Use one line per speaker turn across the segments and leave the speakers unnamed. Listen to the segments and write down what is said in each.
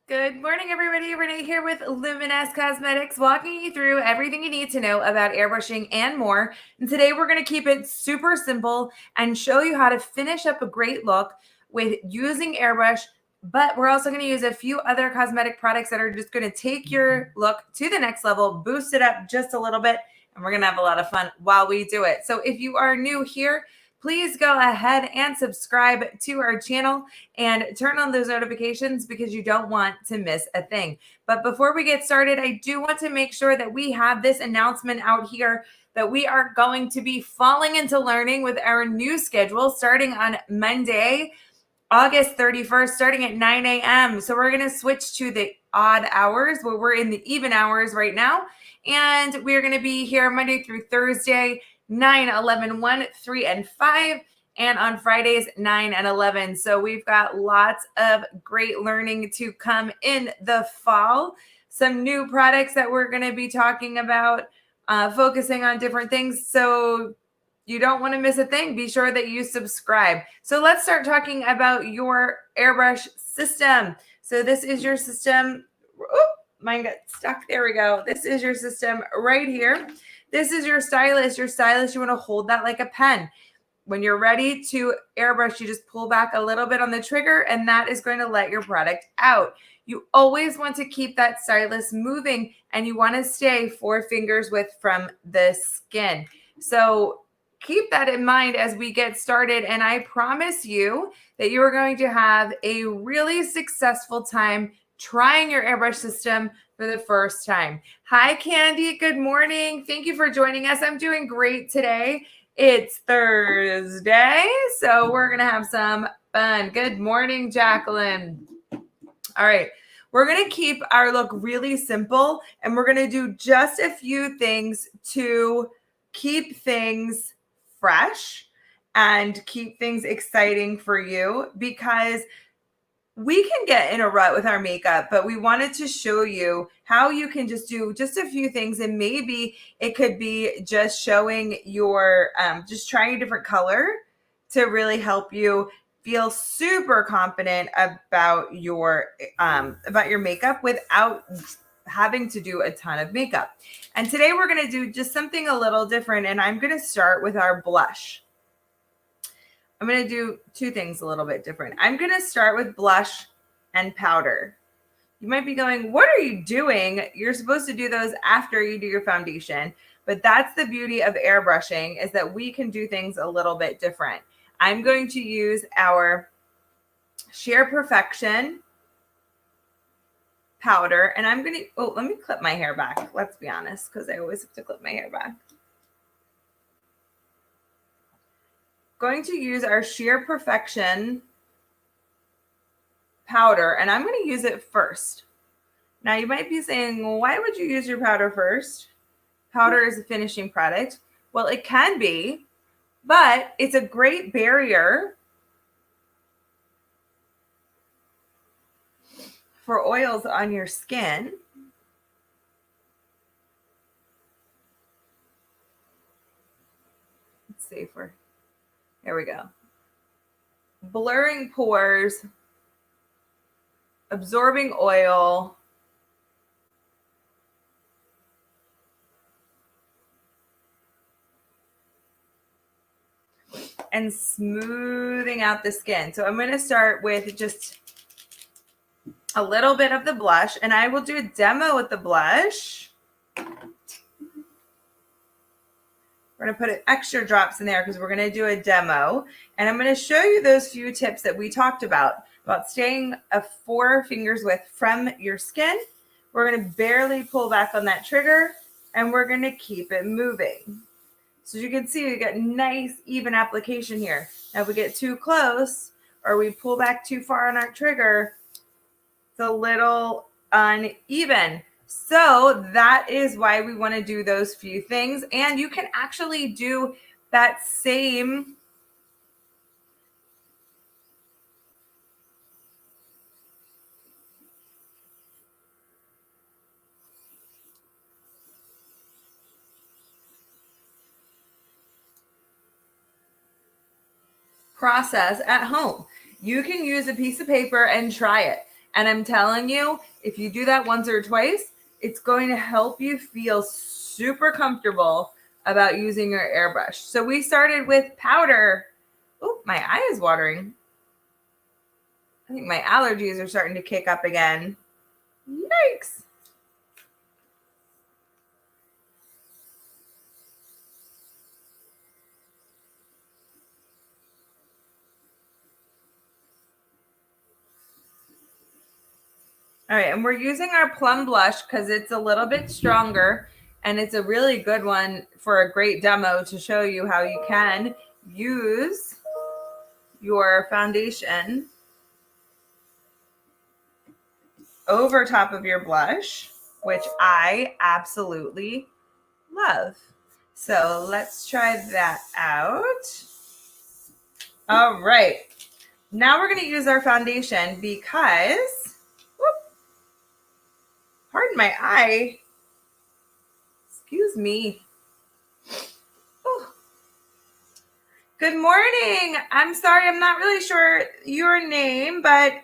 Good morning, everybody. Renee here with Luminous Cosmetics, walking you through everything you need to know about airbrushing and more. And today we're going to keep it super simple and show you how to finish up a great look with using airbrush. But we're also going to use a few other cosmetic products that are just going to take your look to the next level, boost it up just a little bit, and we're going to have a lot of fun while we do it. So if you are new here, please go ahead and subscribe to our channel and turn on those notifications because you don't want to miss a thing. But before we get started, I do want to make sure that we have this announcement out here that we are going to be falling into learning with our new schedule starting on Monday, August 31st, starting at 9 a.m. So we're going to switch to the odd hours where we're in the even hours right now. And we're going to be here Monday through Thursday, 9, 11, 1, 3, and 5. And on Fridays, 9 and 11. So we've got lots of great learning to come in the fall. Some new products that we're going to be talking about, focusing on different things. So you don't want to miss a thing. Be sure that you subscribe. So let's start talking about your airbrush system. So this is your system. Oh, mine got stuck. There we go. This is your system right here. This is your stylus. Your stylus, you want to hold that like a pen. When you're ready to airbrush, you just pull back a little bit on the trigger, and that is going to let your product out. You always want to keep that stylus moving, and you want to stay 4 fingers width from the skin. So keep that in mind as we get started, and I promise you that you are going to have a really successful time trying your airbrush system for the first time. Hi, Candy. Good morning. Thank you for joining us. I'm doing great today. It's Thursday, so we're going to have some fun. Good morning, Jacqueline. All right. We're going to keep our look really simple, and we're going to do just a few things to keep things fresh and keep things exciting for you, because we can get in a rut with our makeup, but we wanted to show you how you can just do just a few things. And maybe it could be just showing your, just trying a different color to really help you feel super confident about your makeup without having to do a ton of makeup. And today we're going to do just something a little different. And I'm going to start with our blush. I'm going to do 2 things a little bit different. I'm going to start with blush and powder. You might be going, what are you doing? You're supposed to do those after you do your foundation. But that's the beauty of airbrushing, is that we can do things a little bit different. I'm going to use our Sheer Perfection powder. And I'm going to, let me clip my hair back. Let's be honest, because I always have to clip my hair back. Going to use our Sheer Perfection powder, and I'm going to use it first. Now you might be saying, well, why would you use your powder first? Powder is a finishing product. Well, it can be, but it's a great barrier for oils on your skin. Let's see if we're, there we go. Blurring pores, absorbing oil, and smoothing out the skin. So I'm going to start with just a little bit of the blush, and I will do a demo with the blush. We're going to put extra drops in there because we're going to do a demo. And I'm going to show you those few tips that we talked about staying a 4 fingers width from your skin. We're going to barely pull back on that trigger, and we're going to keep it moving. So you can see we get nice, even application here. Now if we get too close or we pull back too far on our trigger, it's a little uneven. So that is why we want to do those few things. And you can actually do that same process at home. You can use a piece of paper and try it. And I'm telling you, if you do that once or twice, it's going to help you feel super comfortable about using your airbrush. So we started with powder. Oh, my eye is watering. I think my allergies are starting to kick up again. Yikes. All right, and we're using our plum blush because it's a little bit stronger, and it's a really good one for a great demo to show you how you can use your foundation over top of your blush, which I absolutely love. So let's try that out. All right, now we're going to use our foundation because, pardon my eye, excuse me. Oh. Good morning. I'm sorry, I'm not really sure your name, but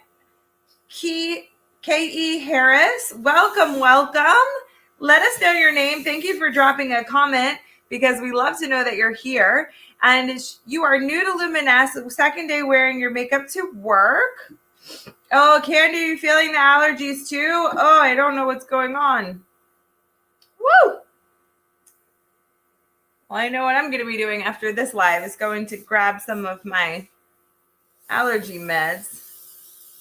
K.E. Harris, welcome. Let us know your name. Thank you for dropping a comment because we love to know that you're here. And you are new to Luminous, second day wearing your makeup to work. Oh, Candy, you feeling the allergies too? Oh, I don't know what's going on. Woo! Well, I know what I'm going to be doing after this live is going to grab some of my allergy meds.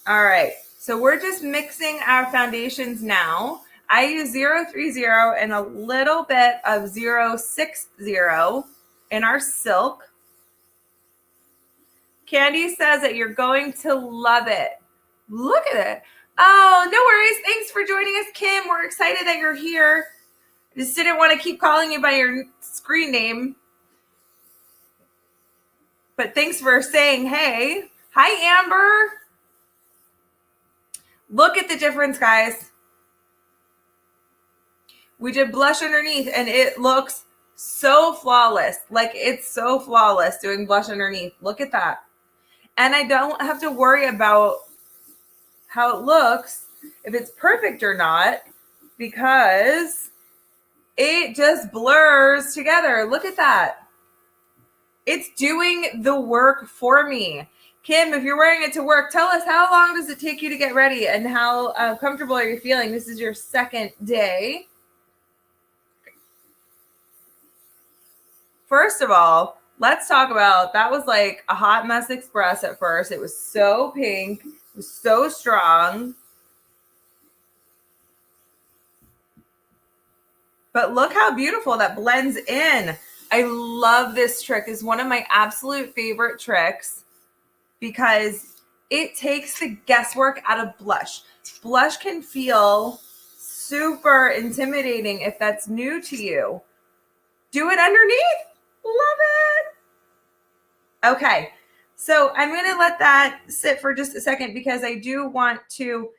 All right, so we're just mixing our foundations now. I use 030 and a little bit of 060 in our silk. Candy says that you're going to love it. Look at it. Oh, no worries. Thanks for joining us, Kim. We're excited that you're here. I just didn't want to keep calling you by your screen name. But thanks for saying hey. Hi, Amber. Look at the difference, guys. We did blush underneath, and it looks so flawless. Like, it's so flawless doing blush underneath. Look at that. And I don't have to worry about how it looks, if it's perfect or not, because it just blurs together. Look at that. It's doing the work for me. Kim, if you're wearing it to work, tell us, how long does it take you to get ready and how comfortable are you feeling? This is your second day. First of all, let's talk about, that was like a hot mess express at first. It was so pink. It was so strong. But look how beautiful that blends in. I love this trick. It's one of my absolute favorite tricks because it takes the guesswork out of blush. Blush can feel super intimidating if that's new to you. Do it underneath. Love it. Okay, so I'm going to let that sit for just a second because I do want to.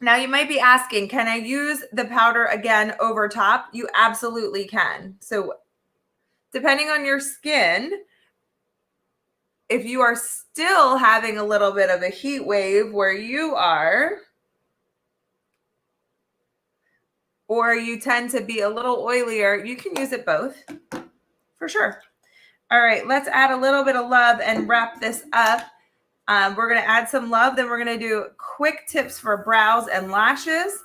Now you might be asking, can I use the powder again over top? You absolutely can. So depending on your skin, if you are still having a little bit of a heat wave where you are, or you tend to be a little oilier, you can use it both for sure. All right, let's add a little bit of love and wrap this up. We're going to add some love. Then we're going to do quick tips for brows and lashes.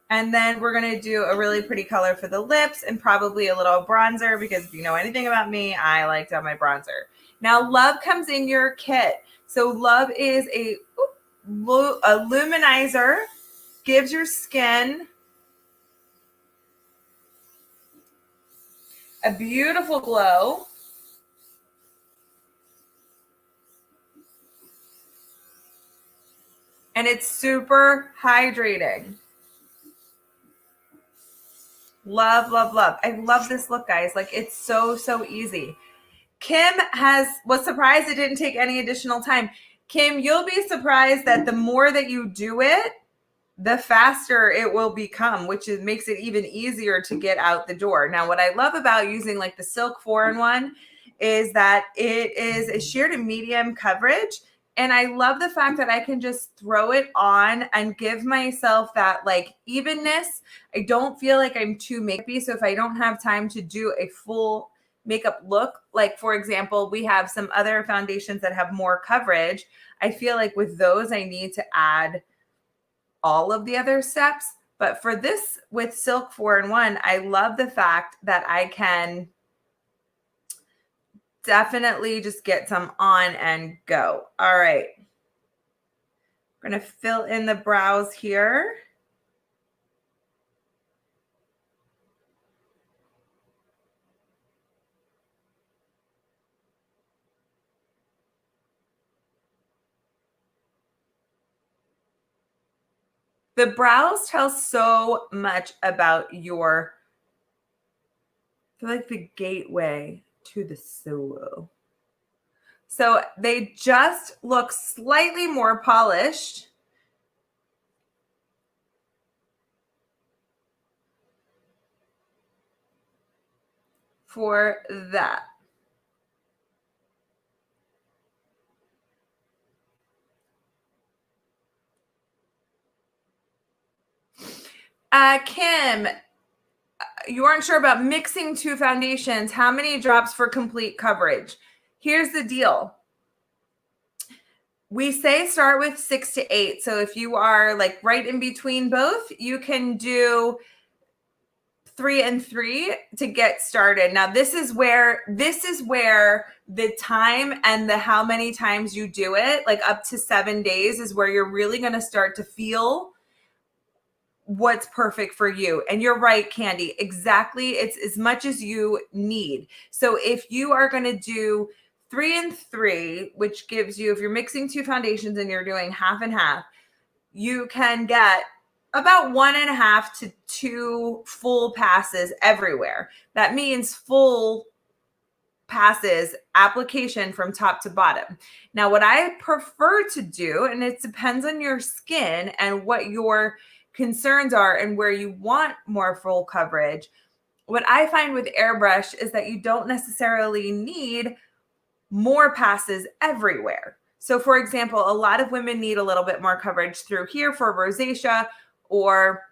And then we're going to do a really pretty color for the lips and probably a little bronzer because if you know anything about me, I like to have my bronzer. Now, love comes in your kit. So love is a luminizer, gives your skin a beautiful glow. And it's super hydrating. Love, love, love. I love this look, guys. Like, it's so, so easy. Kim was surprised it didn't take any additional time. Kim, you'll be surprised that the more that you do it, the faster it will become, which makes it even easier to get out the door. Now, what I love about using like the Silk 4-in-1 is that it is a sheer to medium coverage. And I love the fact that I can just throw it on and give myself that like evenness. I don't feel like I'm too makeupy. So if I don't have time to do a full makeup look, like for example, we have some other foundations that have more coverage. I feel like with those, I need to add all of the other steps. But for this with Silk 4-in-1, I love the fact that I can definitely just get some on and go. All right. We're going to fill in the brows here. The brows tell so much about your, I feel like the gateway to the soul. So they just look slightly more polished. For that. Kim, you aren't sure about mixing two foundations. How many drops for complete coverage? Here's the deal. We say start with 6 to 8. So if you are like right in between both, you can do 3 and 3 to get started. Now this is where the time and the how many times you do it, like up to 7 days, is where you're really going to start to feel what's perfect for you. And you're right, Candy, exactly. It's as much as you need. So if you are going to do 3 and 3, which gives you, if you're mixing two foundations and you're doing half and half, you can get about 1.5 to 2 full passes everywhere. That means full passes application from top to bottom. Now, what I prefer to do, and it depends on your skin and what your concerns are and where you want more full coverage, what I find with airbrush is that you don't necessarily need more passes everywhere. So for example, a lot of women need a little bit more coverage through here for rosacea or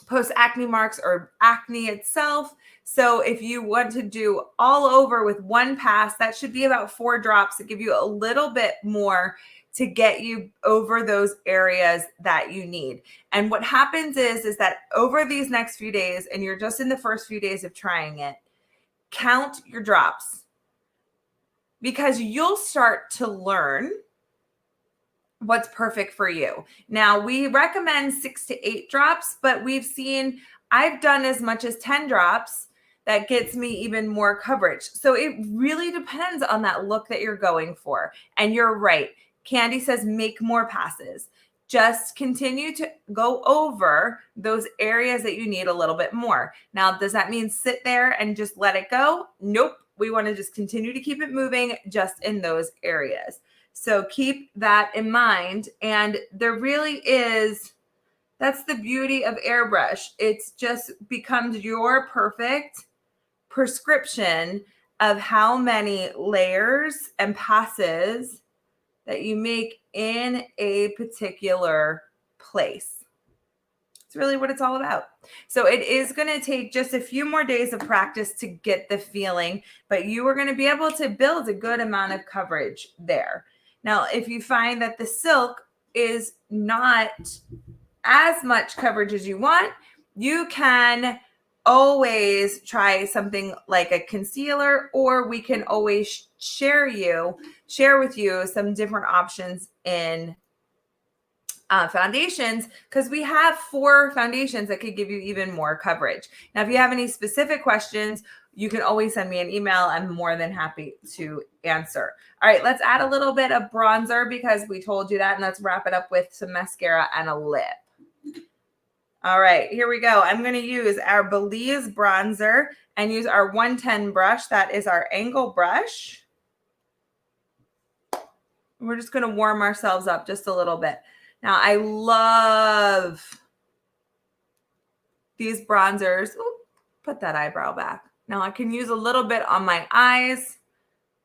post-acne marks or acne itself. So if you want to do all over with one pass, that should be about 4 drops to give you a little bit more to get you over those areas that you need. And what happens is that over these next few days, and you're just in the first few days of trying it, count your drops because you'll start to learn what's perfect for you. Now, we recommend 6 to 8 drops, but I've done as much as 10 drops. That gets me even more coverage. So it really depends on that look that you're going for. And you're right. Candy says make more passes. Just continue to go over those areas that you need a little bit more. Now, does that mean sit there and just let it go? Nope. We want to just continue to keep it moving just in those areas. So keep that in mind. And there really is, that's the beauty of airbrush. It's just becomes your perfect prescription of how many layers and passes that you make in a particular place. It's really what it's all about. So it is going to take just a few more days of practice to get the feeling, but you are going to be able to build a good amount of coverage there. Now, if you find that the silk is not as much coverage as you want, you can always try something like a concealer, or we can always share with you some different options in foundations, because we have 4 foundations that could give you even more coverage. Now, if you have any specific questions, you can always send me an email. I'm more than happy to answer. All right, let's add a little bit of bronzer because we told you that, and let's wrap it up with some mascara and a lip. All right, here we go. I'm going to use our Belize bronzer and use our 110 brush. That is our angle brush. We're just going to warm ourselves up just a little bit. Now, I love these bronzers. Ooh, put that eyebrow back. Now, I can use a little bit on my eyes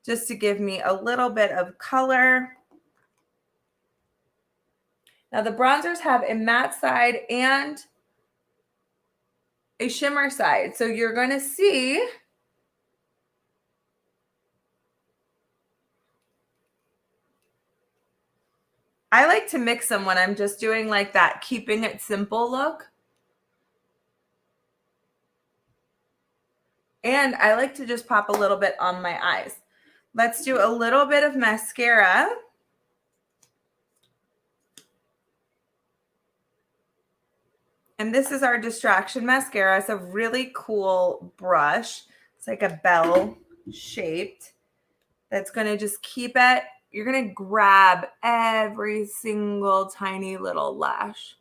just to give me a little bit of color. Now the bronzers have a matte side and a shimmer side. So you're going to see I like to mix them when I'm just doing like that keeping it simple look. And I like to just pop a little bit on my eyes. Let's do a little bit of mascara. And this is our distraction mascara. It's a really cool brush. It's like a bell shaped. That's going to just keep it. You're going to grab every single tiny little lash.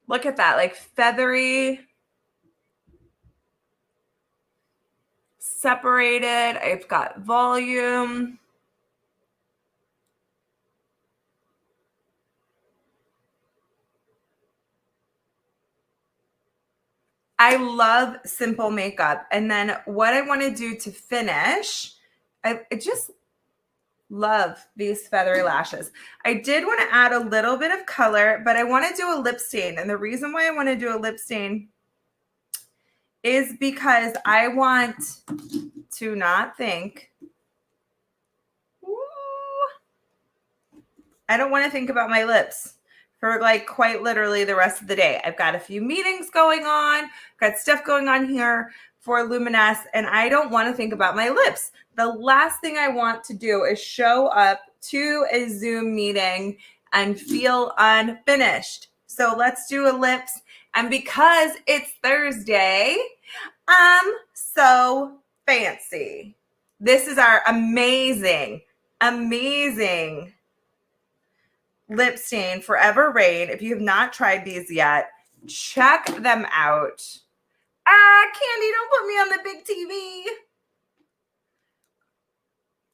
Look at that, like feathery, separated. I've got volume. I love simple makeup. And then what I want to do to finish, I just love these feathery lashes. I did want to add a little bit of color, but I want to do a lip stain. And the reason why I want to do a lip stain is because I want to not think, I don't want to think about my lips for like quite literally the rest of the day. I've got a few meetings going on, got stuff going on here for Luminous, and I don't want to think about my lips. The last thing I want to do is show up to a Zoom meeting and feel unfinished. So let's do a lips. And because it's Thursday, I'm so fancy. This is our amazing lip stain Forever Rain. If you have not tried these yet, check them out. Candy, don't put me on the big TV.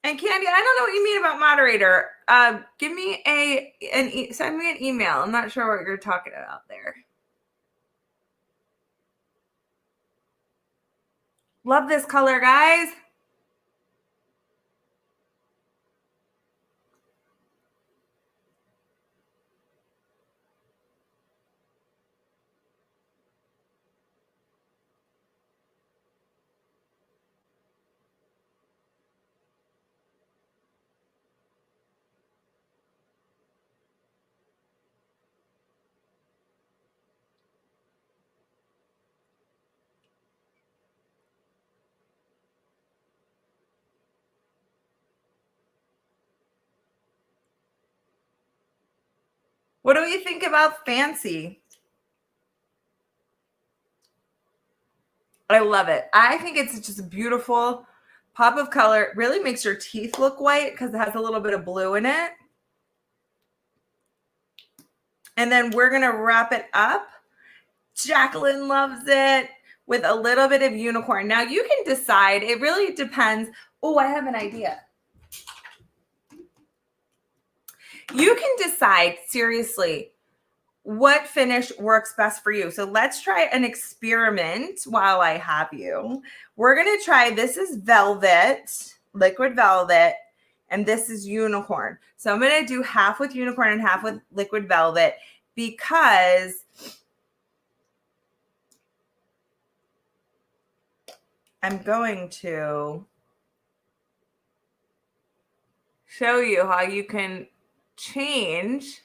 And Candy, I don't know what you mean about moderator. Give me send me an email. I'm not sure what you're talking about there. Love this color, guys. What do you think about fancy? I love it. I think it's just a beautiful pop of color. It really makes your teeth look white because it has a little bit of blue in it. And then we're going to wrap it up. Jacqueline loves it with a little bit of unicorn. Now you can decide. It really depends. Oh, I have an idea. You can decide, seriously, what finish works best for you. So let's try an experiment while I have you. We're going to try, this is velvet, liquid velvet, and this is unicorn. So I'm going to do half with unicorn and half with liquid velvet because I'm going to show you how you can change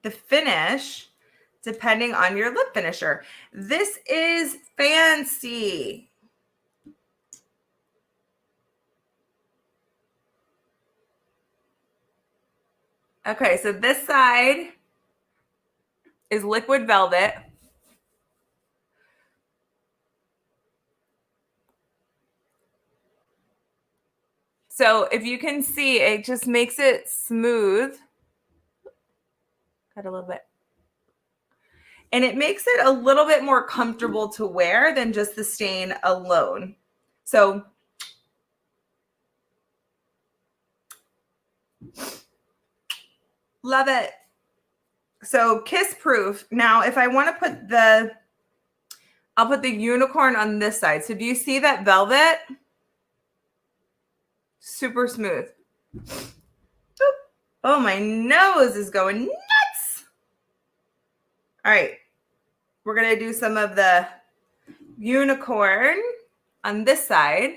the finish depending on your lip finisher. This is fancy. Okay, so this side is liquid velvet. So if you can see, it just makes it smooth. Got a little bit. And it makes it a little bit more comfortable to wear than just the stain alone. So love it. So kiss proof. Now, if I want to put I'll put the unicorn on this side. So do you see that velvet? Super smooth. Oop. Oh, my nose is going nuts. All right. We're going to do some of the unicorn on this side.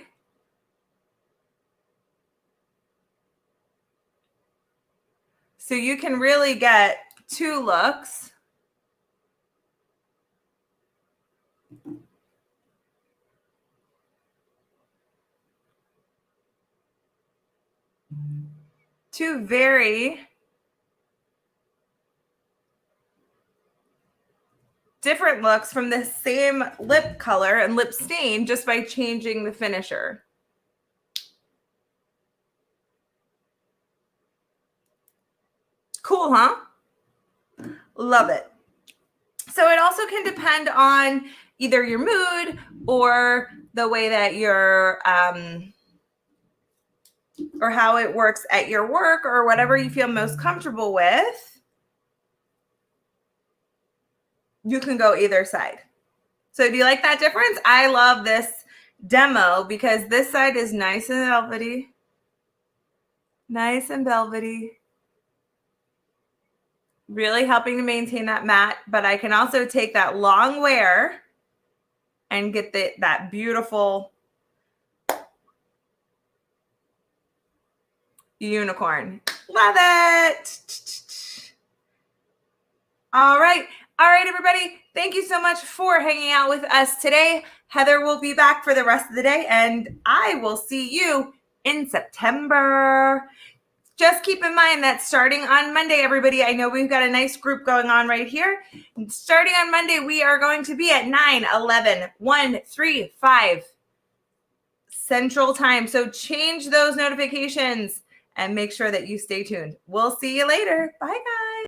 So you can really get two looks. Two very different looks from the same lip color and lip stain just by changing the finisher. Cool, huh? Love it. So it also can depend on either your mood or the way that you're, or how it works at your work or whatever you feel most comfortable with. You can go either side. So do you like that difference? I love this demo because this side is nice and velvety. Nice and velvety. Really helping to maintain that matte, but I can also take that long wear and get that beautiful unicorn. Love it. All right. All right, everybody. Thank you so much for hanging out with us today. Heather will be back for the rest of the day, and I will see you in September. Just keep in mind that starting on Monday, everybody, I know we've got a nice group going on right here. Starting on Monday, we are going to be at 9, 11, 1, 3, 5 Central Time. So change those notifications and make sure that you stay tuned. We'll see you later. Bye, guys.